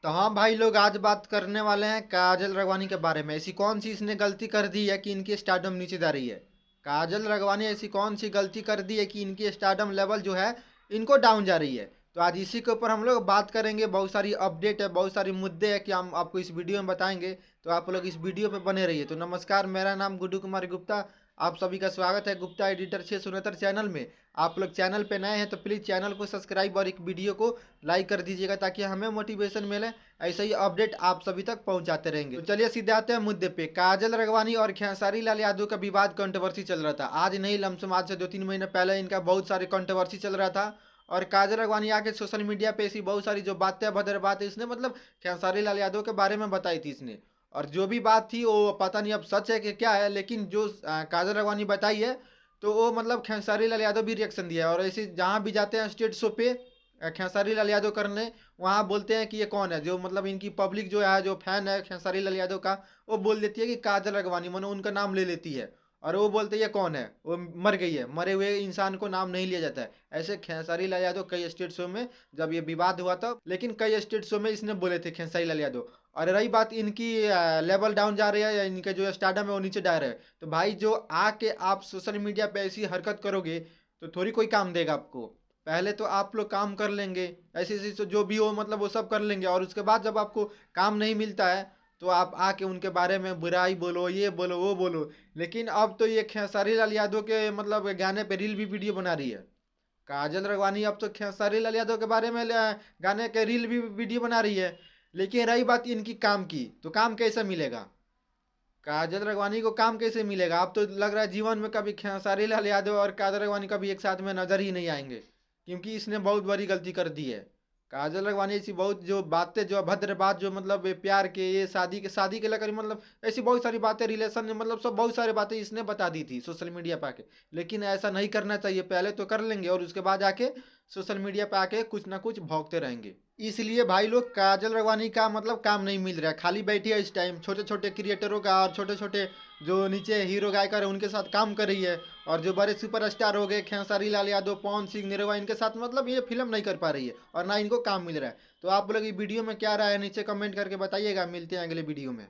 तो हाँ भाई लोग, आज बात करने वाले हैं काजल राघवानी के बारे में। ऐसी कौन सी इसने गलती कर दी है कि इनकी स्टारडम नीचे जा रही है। काजल राघवानी ऐसी कौन सी गलती कर दी है कि इनकी स्टारडम लेवल जो है इनको डाउन जा रही है। तो आज इसी के ऊपर हम लोग बात करेंगे। बहुत सारी अपडेट है, बहुत सारी मुद्दे हैं कि हम आपको इस वीडियो में बताएंगे। तो आप लोग इस वीडियो पे बने रहिए। तो नमस्कार, मेरा नाम गुड्डू कुमार गुप्ता। आप सभी का स्वागत है गुप्ता एडिटर 669 चैनल में। आप लोग चैनल पे नए हैं तो प्लीज़ चैनल को सब्सक्राइब और एक वीडियो को लाइक कर दीजिएगा ताकि हमें मोटिवेशन मिले। ऐसे ही अपडेट आप सभी तक पहुंचाते रहेंगे। तो चलिए सीधे आते हैं मुद्दे पे। काजल राघवानी और खेसारी लाल यादव का विवाद कंट्रोवर्सी चल रहा था। आज नहीं, लमसम आज से 2-3 महीने पहले इनका बहुत सारे कंट्रोवर्सी चल रहा था। और काजल राघवानी आके सोशल मीडिया पे ऐसी बहुत सारी जो बातें अभद्र बातें इसने मतलब खेसारी लाल यादव के बारे में बताई थी इसने। और जो भी बात थी वो पता नहीं अब सच है कि क्या है, लेकिन जो काजल राघवानी बताई है तो वो मतलब खेसारी लाल यादव भी रिएक्शन दिया है। और ऐसे जहाँ भी जाते हैं स्टेट शो पे खेसारी लाल यादव करने, वहाँ बोलते हैं कि ये कौन है। जो मतलब इनकी पब्लिक जो है, जो फैन है खेसारी लाल यादव का, वो बोल देती है कि काजल राघवानी, मानो उनका नाम ले लेती है। और वो बोलते हैं ये कौन है, वो मर गई है। मरे हुए इंसान को नाम नहीं लिया जाता है। ऐसे खेसारी लाल यादव कई स्टेट शो में जब ये विवाद हुआ था, लेकिन कई स्टेट शो में इसने बोले थे खेसारी लाल यादव। और रही बात इनकी लेवल डाउन जा रही है या इनके जो स्टार्डम है वो नीचे जा रहे हैं, तो भाई जो आके आप सोशल मीडिया पे ऐसी हरकत करोगे तो थोड़ी कोई काम देगा आपको। पहले तो आप लोग काम कर लेंगे, ऐसे ऐसे जो भी हो मतलब वो सब कर लेंगे, और उसके बाद जब आपको काम नहीं मिलता है तो आप आके उनके बारे में बुराई बोलो, ये बोलो वो बोलो। लेकिन अब तो ये खेसारी लाल यादव के मतलब गाने पे रील भी वीडियो बना रही है। काजल राघवानी अब तो खेसारी लाल यादव के बारे में गाने के रील भी वीडियो बना रही है। लेकिन रही बात इनकी काम की, तो काम कैसे मिलेगा काजल राघवानी को, काम कैसे मिलेगा। अब तो लग रहा है जीवन में कभी खेसारी लाल यादव और काजल राघवानी कभी एक साथ में नजर ही नहीं आएंगे, क्योंकि इसने बहुत बड़ी गलती कर दी है। काजल राघवानी ऐसी बहुत जो बातें, जो अभद्र बात, जो मतलब ये प्यार के, ये शादी के लेकर मतलब ऐसी बहुत सारी बातें, रिलेशन में मतलब सब बहुत सारी बातें इसने बता दी थी सोशल मीडिया पे आके। लेकिन ऐसा नहीं करना चाहिए। पहले तो कर लेंगे और उसके बाद आके सोशल मीडिया पे आके कुछ ना कुछ भौंकते रहेंगे। इसलिए भाई लोग, काजल राघवानी का मतलब काम नहीं मिल रहा है, खाली बैठी है इस टाइम। छोटे छोटे क्रिएटरों का और छोटे छोटे जो नीचे हीरो गायकर है उनके साथ काम कर रही है। और जो बड़े सुपरस्टार हो गए खेसारी लाल यादव, पवन सिंह, निरहुआ, इनके साथ मतलब ये फिल्म नहीं कर पा रही है और ना इनको काम मिल रहा है। तो आप लोग ये वीडियो में क्या राय है नीचे कमेंट करके बताइएगा। मिलते हैं अगले वीडियो में।